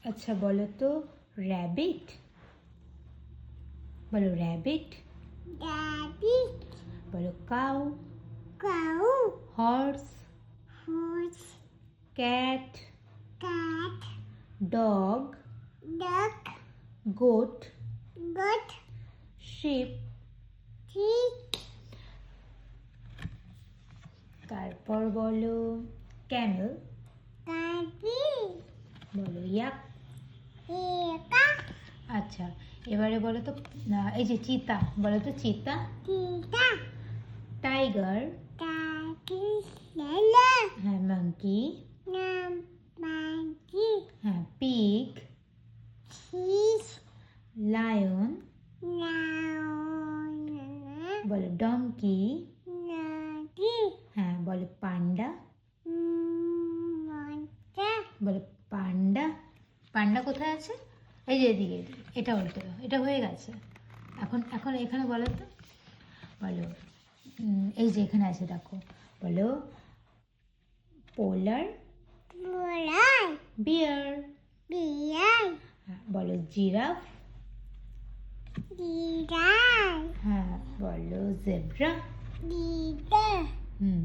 আচ্ছা বলো তো র্যাবিট, বলো র্যাবিট। rabbit, বলো cow, cow, horse, horse, cat, cat, dog, duck, goat, goat, sheep. sheep, তারপর বলো ক্যামেল, camel, বলো ইয়াক। hippo, আচ্ছা এবারে বলো তো এই যে চিতা, বলো তো চিতা। cheetah, টাইগার, tiger, হ্যাঁ মাঙ্কি, monkey, হ্যাঁ পিগ, fish, লায়ন, lion, বলো ডঙ্কি, donkey, হ্যাঁ বলো পান্ডা, monster, বলো পান্ডা। পান্ডা কোথায় আছে? এই যে এদিকে এদিকে। এটা উল্টে দাও, এটা হয়ে গেছে। এখন এখন এখানে বলো তো, বলো এই যে এখানে আছে দেখো, বলো পোলার polar, বিয়ার, bear, হ্যাঁ বলো জিরাফ, giraffe, হ্যাঁ বলো জেব্রা। deer, হুম